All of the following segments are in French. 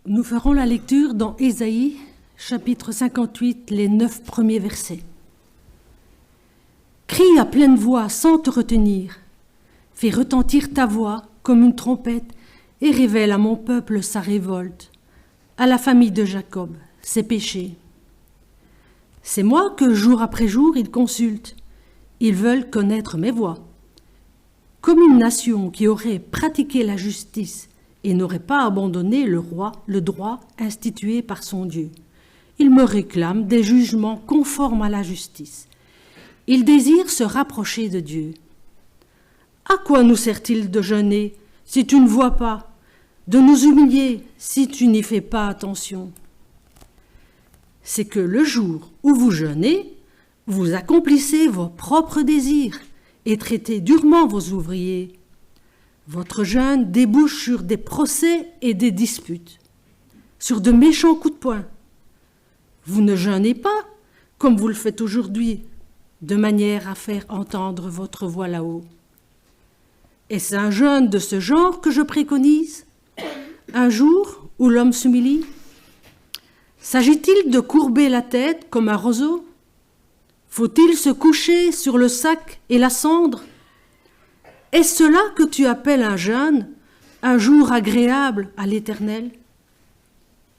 Nous ferons la lecture dans Ésaïe, chapitre 58, les 9 premiers versets. Crie à pleine voix sans te retenir. Fais retentir ta voix comme une trompette et révèle à mon peuple sa révolte, à la famille de Jacob ses péchés. C'est moi que jour après jour ils consultent. Ils veulent connaître mes voies. Comme une nation qui aurait pratiqué la justice et n'aurait pas abandonné le droit institué par son Dieu. Ils me réclament des jugements conformes à la justice. Ils désirent se rapprocher de Dieu. À quoi nous sert-il de jeûner si tu ne vois pas, de nous humilier si tu n'y fais pas attention? C'est que le jour où vous jeûnez, vous accomplissez vos propres désirs et traitez durement vos ouvriers. Votre jeûne débouche sur des procès et des disputes, sur de méchants coups de poing. Vous ne jeûnez pas, comme vous le faites aujourd'hui, de manière à faire entendre votre voix là-haut. Est-ce un jeûne de ce genre que je préconise? Un jour où l'homme s'humilie? S'agit-il de courber la tête comme un roseau? Faut-il se coucher sur le sac et la cendre? Est-ce cela que tu appelles un jeûne, un jour agréable à l'Éternel?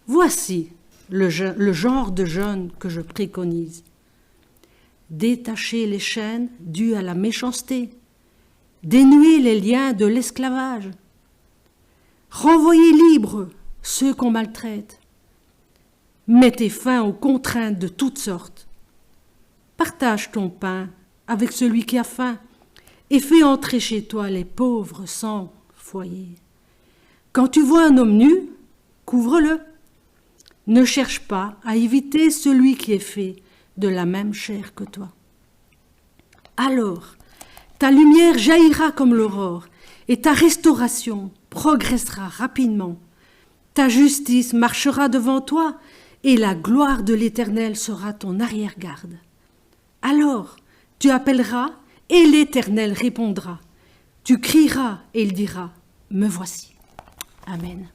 Voici le genre de jeûne que je préconise. Détacher les chaînes dues à la méchanceté, dénouer les liens de l'esclavage, renvoyer libres ceux qu'on maltraite, mettez fin aux contraintes de toutes sortes. Partage ton pain avec celui qui a faim et fais entrer chez toi les pauvres sans foyer. Quand tu vois un homme nu, couvre-le. Ne cherche pas à éviter celui qui est fait de la même chair que toi. Alors, ta lumière jaillira comme l'aurore et ta restauration progressera rapidement. Ta justice marchera devant toi et la gloire de l'Éternel sera ton arrière-garde. Alors, tu appelleras et l'Éternel répondra. Tu crieras et il dira, me voici. Amen.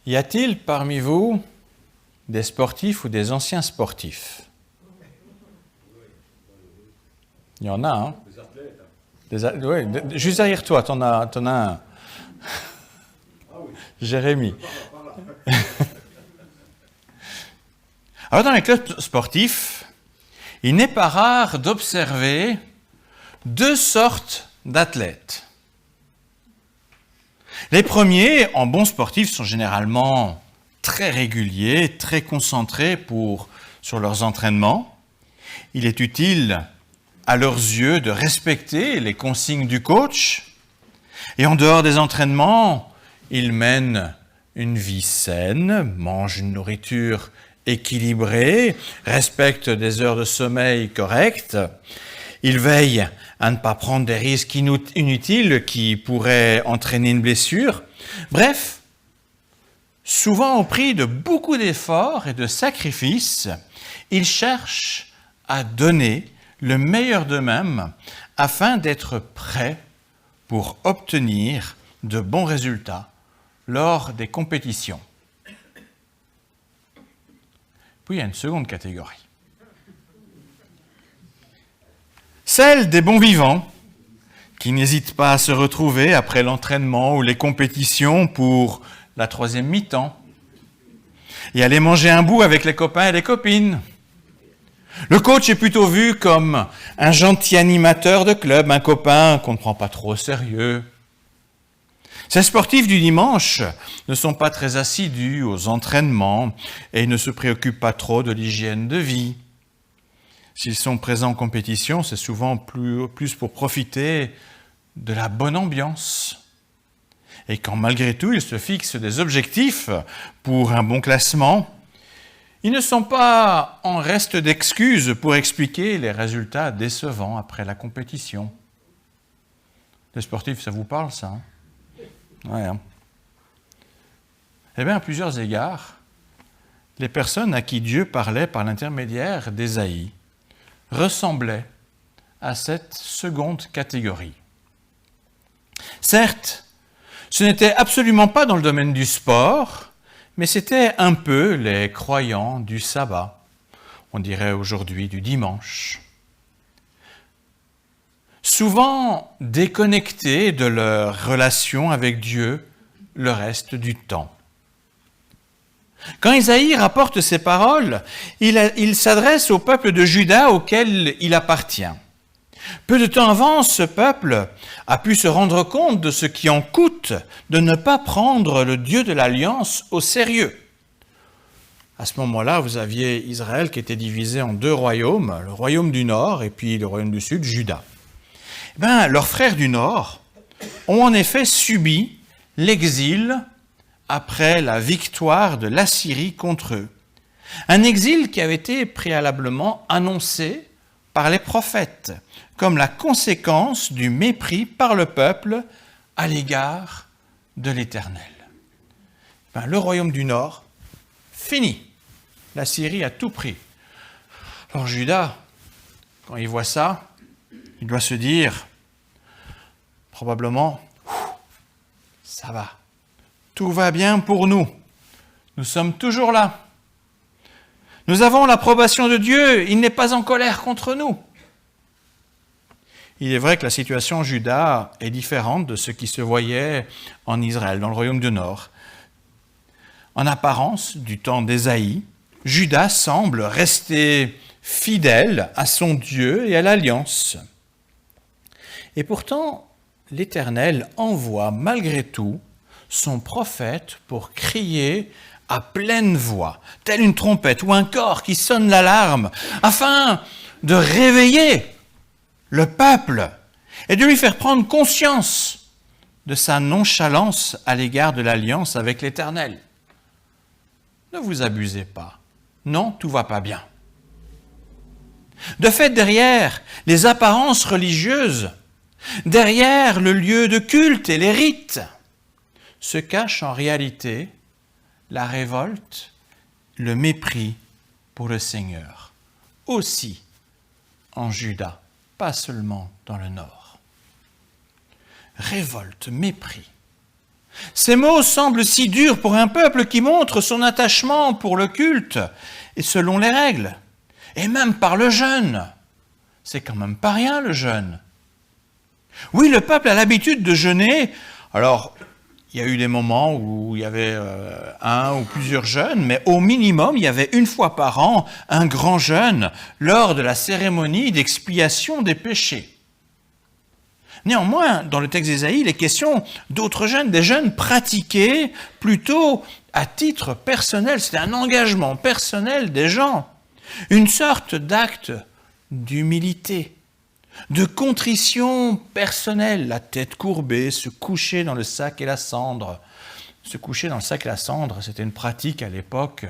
Y a-t-il parmi vous des sportifs ou des anciens sportifs? Il y en a, hein? Des athlètes. Oui, juste derrière toi, t'en as un. Jérémy. Alors, dans les clubs sportifs, il n'est pas rare d'observer deux sortes d'athlètes. Les premiers, en bons sportifs, sont généralement très réguliers, très concentrés sur leurs entraînements. Il est utile, à leurs yeux, de respecter les consignes du coach. Et en dehors des entraînements, ils mènent une vie saine, mangent une nourriture équilibrée, respectent des heures de sommeil correctes. Ils veillent à ne pas prendre des risques inutiles qui pourraient entraîner une blessure. Bref, souvent au prix de beaucoup d'efforts et de sacrifices, ils cherchent à donner le meilleur d'eux-mêmes afin d'être prêts pour obtenir de bons résultats lors des compétitions. Puis il y a une seconde catégorie. Celle des bons vivants, qui n'hésitent pas à se retrouver après l'entraînement ou les compétitions pour la troisième mi-temps, et aller manger un bout avec les copains et les copines. Le coach est plutôt vu comme un gentil animateur de club, un copain qu'on ne prend pas trop au sérieux. Ces sportifs du dimanche ne sont pas très assidus aux entraînements et ne se préoccupent pas trop de l'hygiène de vie. S'ils sont présents en compétition, c'est souvent plus pour profiter de la bonne ambiance. Et quand malgré tout, ils se fixent des objectifs pour un bon classement, ils ne sont pas en reste d'excuses pour expliquer les résultats décevants après la compétition. Les sportifs, ça vous parle, ça, hein? Ouais, hein? Eh bien, à plusieurs égards, les personnes à qui Dieu parlait par l'intermédiaire d'Ésaïe ressemblaient à cette seconde catégorie. Certes, ce n'était absolument pas dans le domaine du sport, mais c'était un peu les croyants du sabbat, on dirait aujourd'hui du dimanche. Souvent déconnectés de leur relation avec Dieu le reste du temps. Quand Ésaïe rapporte ces paroles, il s'adresse au peuple de Juda auquel il appartient. Peu de temps avant, ce peuple a pu se rendre compte de ce qui en coûte de ne pas prendre le Dieu de l'Alliance au sérieux. À ce moment-là, vous aviez Israël qui était divisé en deux royaumes, le royaume du Nord et puis le royaume du Sud, Juda. Leurs frères du Nord ont en effet subi l'exil après la victoire de l'Assyrie contre eux. Un exil qui avait été préalablement annoncé par les prophètes, comme la conséquence du mépris par le peuple à l'égard de l'Éternel. Le royaume du Nord, fini. L'Assyrie a tout pris. Alors Juda, quand il voit ça, il doit se dire, probablement, ça va, tout va bien pour nous. Nous sommes toujours là. Nous avons l'approbation de Dieu, il n'est pas en colère contre nous. Il est vrai que la situation en Juda est différente de ce qui se voyait en Israël, dans le royaume du Nord. En apparence, du temps d'Ésaïe, Juda semble rester fidèle à son Dieu et à l'Alliance. Et pourtant, l'Éternel envoie malgré tout son prophète pour crier à pleine voix, telle une trompette ou un cor qui sonne l'alarme, afin de réveiller le peuple et de lui faire prendre conscience de sa nonchalance à l'égard de l'alliance avec l'Éternel. Ne vous abusez pas. Non, tout va pas bien. De fait, derrière les apparences religieuses, derrière le lieu de culte et les rites, se cache en réalité la révolte, le mépris pour le Seigneur, aussi en Juda, pas seulement dans le Nord. Révolte, mépris. Ces mots semblent si durs pour un peuple qui montre son attachement pour le culte et selon les règles, et même par le jeûne. C'est quand même pas rien le jeûne. Oui, le peuple a l'habitude de jeûner. Alors, il y a eu des moments où il y avait un ou plusieurs jeûnes, mais au minimum, il y avait une fois par an un grand jeûne lors de la cérémonie d'expiation des péchés. Néanmoins, dans le texte d'Ésaïe, il est question d'autres jeûnes, des jeûnes pratiqués plutôt à titre personnel. C'est un engagement personnel des gens, une sorte d'acte d'humilité, de contrition personnelle, la tête courbée, se coucher dans le sac et la cendre. Se coucher dans le sac et la cendre, c'était une pratique à l'époque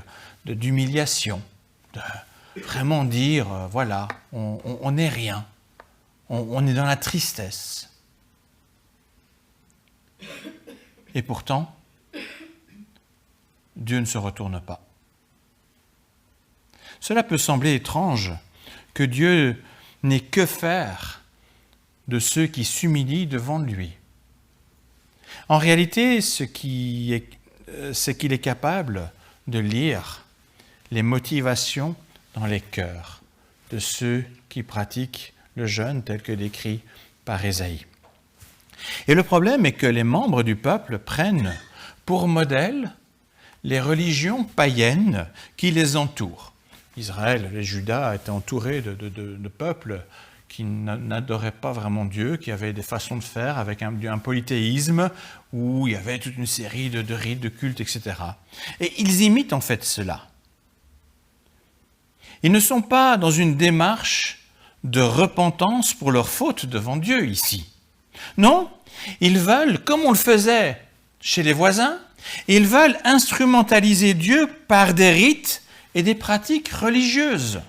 d'humiliation, de vraiment dire, voilà, on n'est rien, on est dans la tristesse. Et pourtant, Dieu ne se retourne pas. Cela peut sembler étrange que Dieu n'ait que faire de ceux qui s'humilient devant lui. En réalité, c'est qu'il est capable de lire les motivations dans les cœurs de ceux qui pratiquent le jeûne tel que décrit par Ésaïe. Et le problème est que les membres du peuple prennent pour modèle les religions païennes qui les entourent. Israël, les Judas étaient entourés de peuples qui n'adoraient pas vraiment Dieu, qui avaient des façons de faire avec un polythéisme où il y avait toute une série de rites, de cultes, etc. Et ils imitent en fait cela. Ils ne sont pas dans une démarche de repentance pour leurs fautes devant Dieu ici. Non, ils veulent, comme on le faisait chez les voisins, ils veulent instrumentaliser Dieu par des rites et des pratiques religieuses.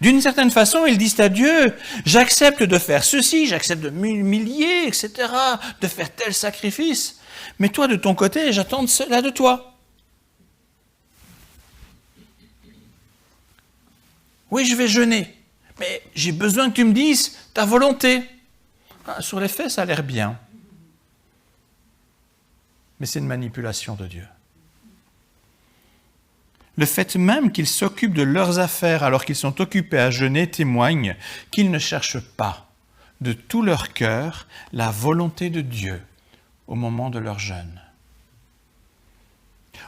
D'une certaine façon, ils disent à Dieu, j'accepte de faire ceci, j'accepte de m'humilier, etc., de faire tel sacrifice, mais toi, de ton côté, j'attends cela de toi. Oui, je vais jeûner, Mais j'ai besoin que tu me dises ta volonté. Ah, sur les faits, ça a l'air bien. Mais c'est une manipulation de Dieu. Le fait même qu'ils s'occupent de leurs affaires alors qu'ils sont occupés à jeûner témoigne qu'ils ne cherchent pas de tout leur cœur la volonté de Dieu au moment de leur jeûne.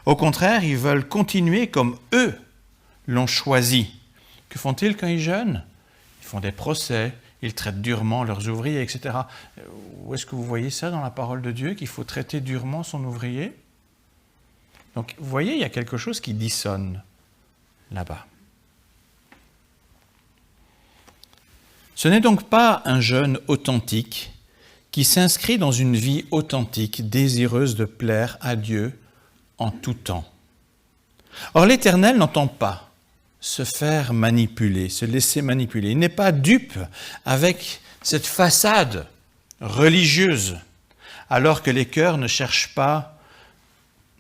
Au contraire, ils veulent continuer comme eux l'ont choisi. Que font-ils quand ils jeûnent? Ils font des procès, ils traitent durement leurs ouvriers, etc. Où est-ce que vous voyez ça dans la parole de Dieu, qu'il faut traiter durement son ouvrier? Donc, vous voyez, il y a quelque chose qui dissonne là-bas. Ce n'est donc pas un jeûne authentique qui s'inscrit dans une vie authentique, désireuse de plaire à Dieu en tout temps. Or, l'Éternel n'entend pas se faire manipuler, se laisser manipuler. Il n'est pas dupe avec cette façade religieuse, alors que les cœurs ne cherchent pas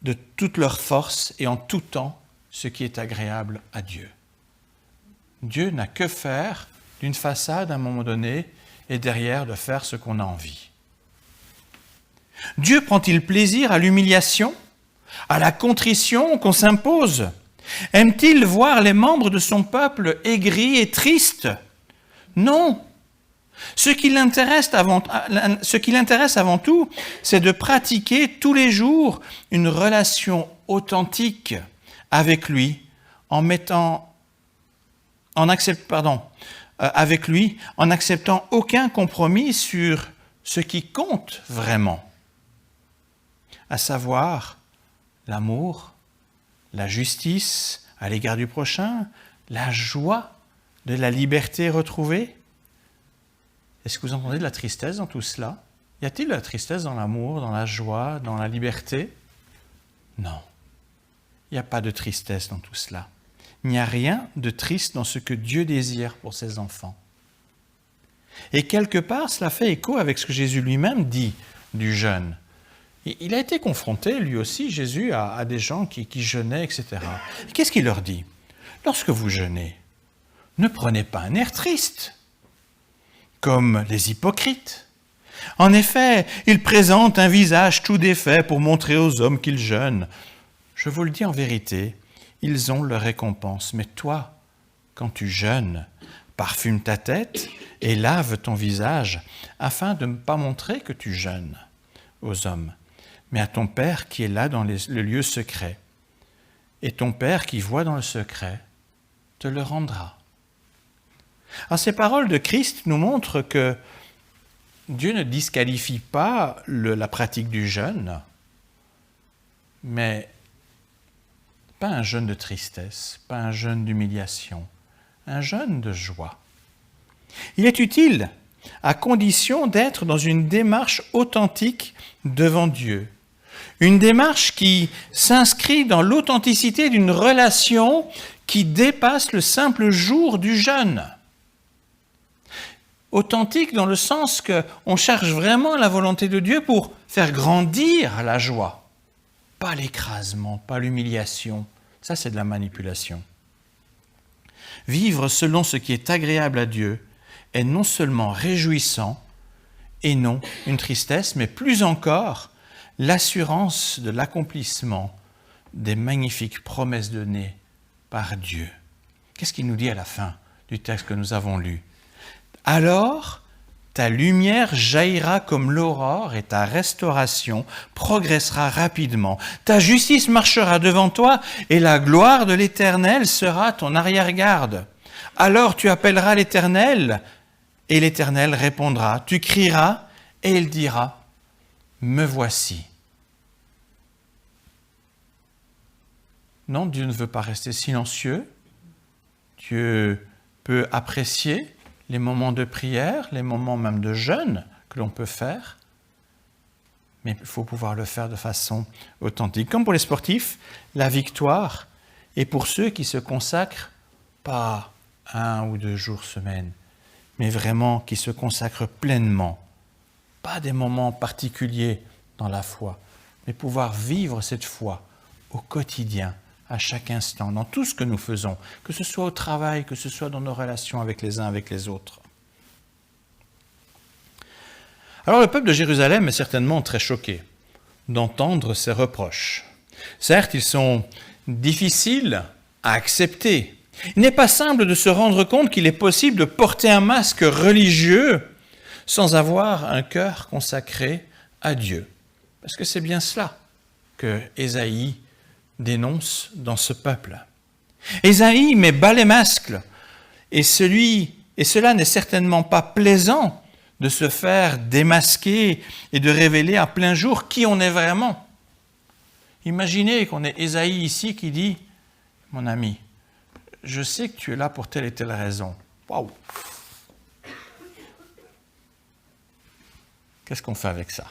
de toute leur force et en tout temps ce qui est agréable à Dieu. Dieu n'a que faire d'une façade à un moment donné et derrière de faire ce qu'on a envie. Dieu prend-il plaisir à l'humiliation, à la contrition qu'on s'impose? Aime-t-il voir les membres de son peuple aigris et tristes? Non. Ce qui l'intéresse avant tout, c'est de pratiquer tous les jours une relation authentique avec lui, en acceptant aucun compromis sur ce qui compte vraiment, à savoir l'amour, la justice à l'égard du prochain, la joie de la liberté retrouvée. Est-ce que vous entendez de la tristesse dans tout cela? Y a-t-il de la tristesse dans l'amour, dans la joie, dans la liberté? Non. Il n'y a pas de tristesse dans tout cela. Il n'y a rien de triste dans ce que Dieu désire pour ses enfants. Et quelque part, cela fait écho avec ce que Jésus lui-même dit du jeûne. Il a été confronté, lui aussi, Jésus, à des gens qui jeûnaient, etc. Et qu'est-ce qu'il leur dit? Lorsque vous jeûnez, ne prenez pas un air triste, comme les hypocrites. En effet, ils présentent un visage tout défait pour montrer aux hommes qu'ils jeûnent. Je vous le dis en vérité, ils ont leur récompense. Mais toi, quand tu jeûnes, parfume ta tête et lave ton visage, afin de ne pas montrer que tu jeûnes aux hommes, mais à ton Père qui est là dans le lieu secret. Et ton Père qui voit dans le secret te le rendra. Alors, ces paroles de Christ nous montrent que Dieu ne disqualifie pas la pratique du jeûne, mais pas un jeûne de tristesse, pas un jeûne d'humiliation, un jeûne de joie. Il est utile à condition d'être dans une démarche authentique devant Dieu. Une démarche qui s'inscrit dans l'authenticité d'une relation qui dépasse le simple jour du jeûne. Authentique dans le sens qu'on cherche vraiment la volonté de Dieu pour faire grandir la joie. Pas l'écrasement, pas l'humiliation. Ça, c'est de la manipulation. Vivre selon ce qui est agréable à Dieu est non seulement réjouissant et non une tristesse, mais plus encore l'assurance de l'accomplissement des magnifiques promesses données par Dieu. Qu'est-ce qu'il nous dit à la fin du texte que nous avons lu? Alors, ta lumière jaillira comme l'aurore et ta restauration progressera rapidement. Ta justice marchera devant toi et la gloire de l'Éternel sera ton arrière-garde. Alors tu appelleras l'Éternel et l'Éternel répondra. Tu crieras et il dira, me voici. Non, Dieu ne veut pas rester silencieux. Dieu peut apprécier les moments de prière, les moments même de jeûne que l'on peut faire, mais il faut pouvoir le faire de façon authentique. Comme pour les sportifs, la victoire est pour ceux qui se consacrent pas 1 ou 2 jours semaine, mais vraiment qui se consacrent pleinement, pas des moments particuliers dans la foi, mais pouvoir vivre cette foi au quotidien à chaque instant, dans tout ce que nous faisons, que ce soit au travail, que ce soit dans nos relations avec les uns, avec les autres. Alors le peuple de Jérusalem est certainement très choqué d'entendre ces reproches. Certes, ils sont difficiles à accepter. Il n'est pas simple de se rendre compte qu'il est possible de porter un masque religieux sans avoir un cœur consacré à Dieu. Parce que c'est bien cela que Ésaïe dénonce dans ce peuple. Ésaïe met bas les masques, et cela n'est certainement pas plaisant de se faire démasquer et de révéler à plein jour qui on est vraiment. Imaginez qu'on ait Ésaïe ici qui dit « Mon ami, je sais que tu es là pour telle et telle raison. » Waouh! Qu'est-ce qu'on fait avec ça?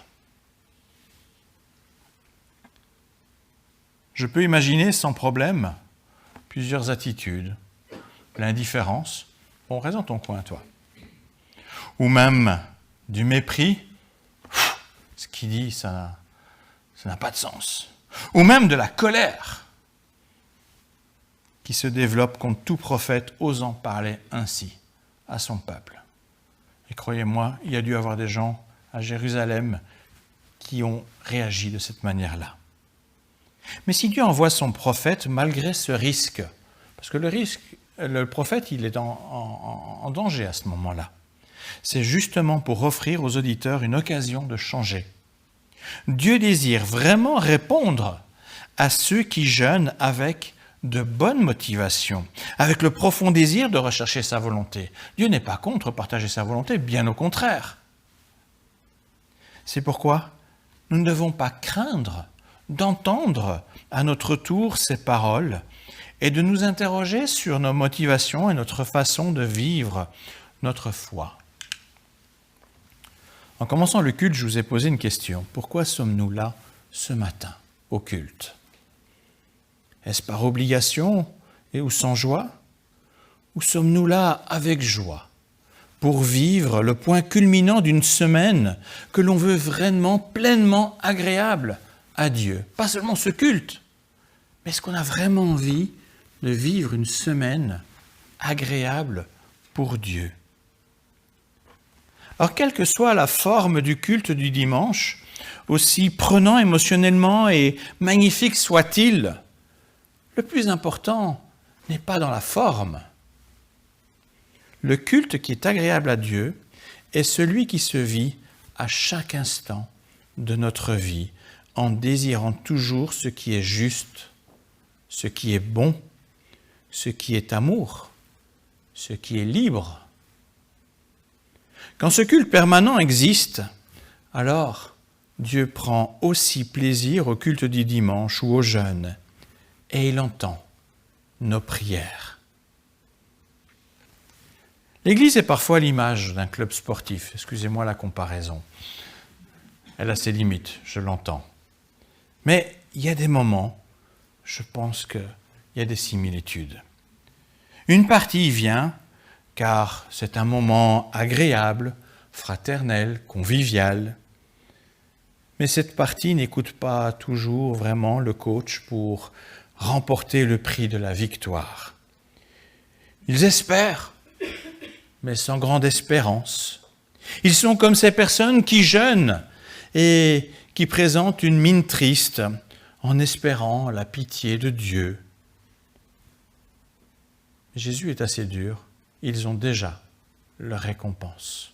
Je peux imaginer sans problème plusieurs attitudes. L'indifférence. Bon, reste dans ton coin, toi. Ou même du mépris. Ce qu'il dit, ça n'a pas de sens. Ou même de la colère qui se développe contre tout prophète osant parler ainsi à son peuple. Et croyez-moi, il y a dû y avoir des gens à Jérusalem qui ont réagi de cette manière-là. Mais si Dieu envoie son prophète malgré ce risque, parce que le prophète, il est en danger à ce moment-là, c'est justement pour offrir aux auditeurs une occasion de changer. Dieu désire vraiment répondre à ceux qui jeûnent avec de bonnes motivations, avec le profond désir de rechercher sa volonté. Dieu n'est pas contre partager sa volonté, bien au contraire. C'est pourquoi nous ne devons pas craindre d'entendre à notre tour ces paroles et de nous interroger sur nos motivations et notre façon de vivre notre foi. En commençant le culte, je vous ai posé une question. Pourquoi sommes-nous là ce matin au culte? Est-ce par obligation et ou sans joie? Ou sommes-nous là avec joie pour vivre le point culminant d'une semaine que l'on veut vraiment pleinement agréable à Dieu? Pas seulement ce culte, mais est-ce qu'on a vraiment envie de vivre une semaine agréable pour Dieu? Alors, quelle que soit la forme du culte du dimanche, aussi prenant émotionnellement et magnifique soit-il, le plus important n'est pas dans la forme. Le culte qui est agréable à Dieu est celui qui se vit à chaque instant de notre vie, en désirant toujours ce qui est juste, ce qui est bon, ce qui est amour, ce qui est libre. Quand ce culte permanent existe, alors Dieu prend aussi plaisir au culte du dimanche ou au jeûne, et il entend nos prières. L'Église est parfois l'image d'un club sportif. Excusez-moi la comparaison. Elle a ses limites, je l'entends. Mais il y a des moments, je pense qu'il y a des similitudes. Une partie vient car c'est un moment agréable, fraternel, convivial. Mais cette partie n'écoute pas toujours vraiment le coach pour remporter le prix de la victoire. Ils espèrent, mais sans grande espérance. Ils sont comme ces personnes qui jeûnent et qui présentent une mine triste en espérant la pitié de Dieu. Jésus est assez dur. Ils ont déjà leur récompense.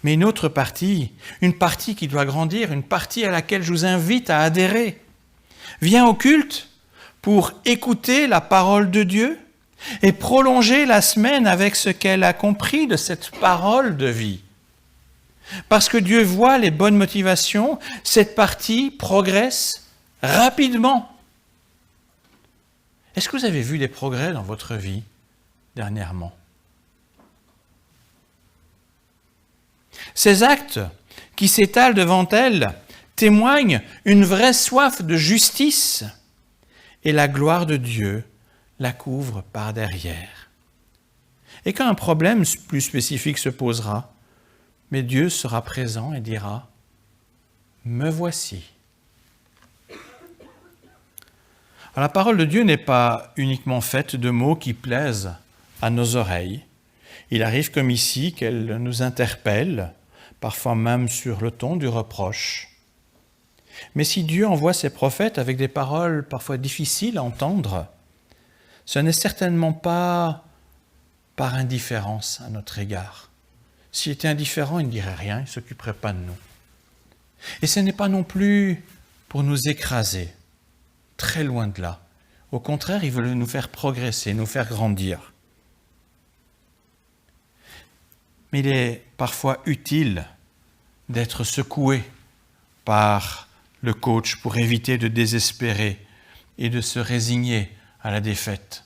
Mais une autre partie, une partie qui doit grandir, une partie à laquelle je vous invite à adhérer, vient au culte pour écouter la parole de Dieu et prolonger la semaine avec ce qu'elle a compris de cette parole de vie. Parce que Dieu voit les bonnes motivations, cette partie progresse rapidement. Est-ce que vous avez vu des progrès dans votre vie dernièrement? Ces actes qui s'étalent devant elle témoignent une vraie soif de justice et la gloire de Dieu la couvre par derrière. Et quand un problème plus spécifique se posera, mais Dieu sera présent et dira « Me voici ». Alors, la parole de Dieu n'est pas uniquement faite de mots qui plaisent à nos oreilles. Il arrive comme ici qu'elle nous interpelle, parfois même sur le ton du reproche. Mais si Dieu envoie ses prophètes avec des paroles parfois difficiles à entendre, ce n'est certainement pas par indifférence à notre égard. S'il était indifférent, il ne dirait rien, il ne s'occuperait pas de nous. Et ce n'est pas non plus pour nous écraser, très loin de là. Au contraire, il veut nous faire progresser, nous faire grandir. Mais il est parfois utile d'être secoué par le coach pour éviter de désespérer et de se résigner à la défaite.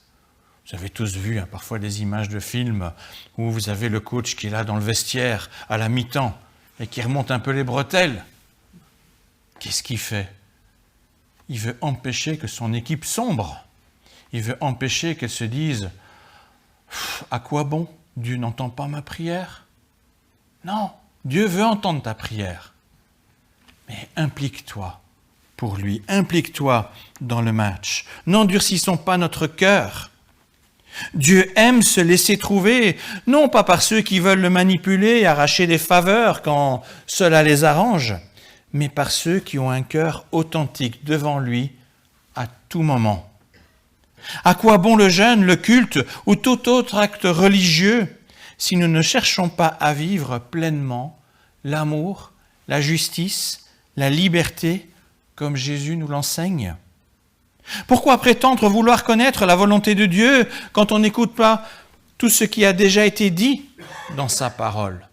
Vous avez tous vu parfois des images de films où vous avez le coach qui est là dans le vestiaire à la mi-temps et qui remonte un peu les bretelles. Qu'est-ce qu'il fait? Il veut empêcher que son équipe sombre. Il veut empêcher qu'elle se dise « À quoi bon? Dieu n'entend pas ma prière ?» Non, Dieu veut entendre ta prière. Mais implique-toi pour lui, implique-toi dans le match. N'endurcissons pas notre cœur. Dieu aime se laisser trouver, non pas par ceux qui veulent le manipuler et arracher des faveurs quand cela les arrange, mais par ceux qui ont un cœur authentique devant lui à tout moment. À quoi bon le jeûne, le culte ou tout autre acte religieux si nous ne cherchons pas à vivre pleinement l'amour, la justice, la liberté comme Jésus nous l'enseigne? Pourquoi prétendre vouloir connaître la volonté de Dieu quand on n'écoute pas tout ce qui a déjà été dit dans sa parole?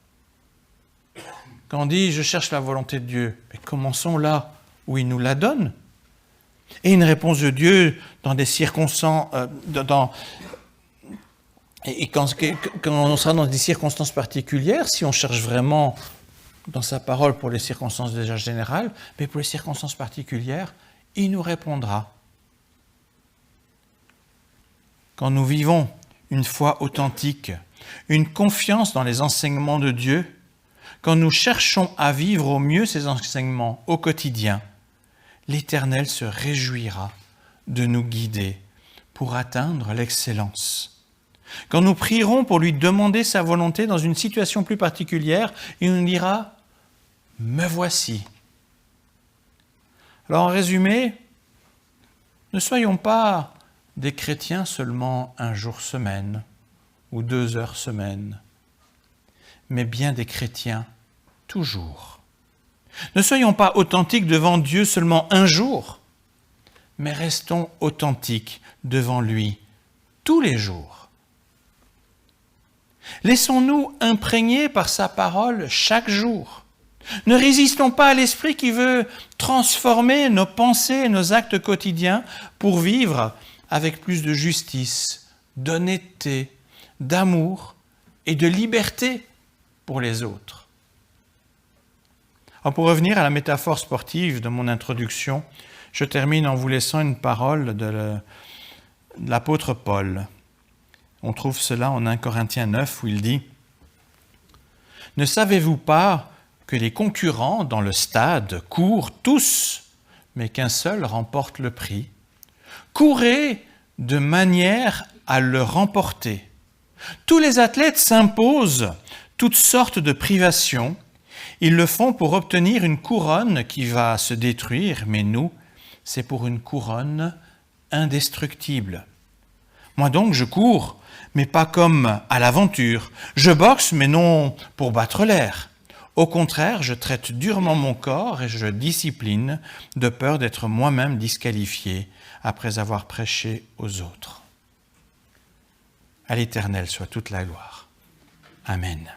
Quand on dit « je cherche la volonté de Dieu », mais commençons là où il nous la donne. Et une réponse de Dieu dans des circonstances, quand on sera dans des circonstances particulières, si on cherche vraiment dans sa parole pour les circonstances déjà générales, mais pour les circonstances particulières, il nous répondra. Quand nous vivons une foi authentique, une confiance dans les enseignements de Dieu, quand nous cherchons à vivre au mieux ces enseignements au quotidien, l'Éternel se réjouira de nous guider pour atteindre l'excellence. Quand nous prierons pour lui demander sa volonté dans une situation plus particulière, il nous dira « Me voici ». Alors en résumé, ne soyons pas des chrétiens seulement un jour semaine ou 2 heures semaine, mais bien des chrétiens toujours. Ne soyons pas authentiques devant Dieu seulement un jour, mais restons authentiques devant lui tous les jours. Laissons-nous imprégner par sa parole chaque jour. Ne résistons pas à l'esprit qui veut transformer nos pensées et nos actes quotidiens pour vivre avec plus de justice, d'honnêteté, d'amour et de liberté pour les autres. Alors pour revenir à la métaphore sportive de mon introduction, je termine en vous laissant une parole de l'apôtre Paul. On trouve cela en 1 Corinthiens 9 où il dit « Ne savez-vous pas que les concurrents dans le stade courent tous, mais qu'un seul remporte le prix? Courez de manière à le remporter. Tous les athlètes s'imposent toutes sortes de privations. Ils le font pour obtenir une couronne qui va se détruire, mais nous, c'est pour une couronne indestructible. Moi donc, je cours, mais pas comme à l'aventure. Je boxe, mais non pour battre l'air. Au contraire, je traite durement mon corps et je discipline de peur d'être moi-même disqualifié après avoir prêché aux autres. À l'Éternel soit toute la gloire. Amen.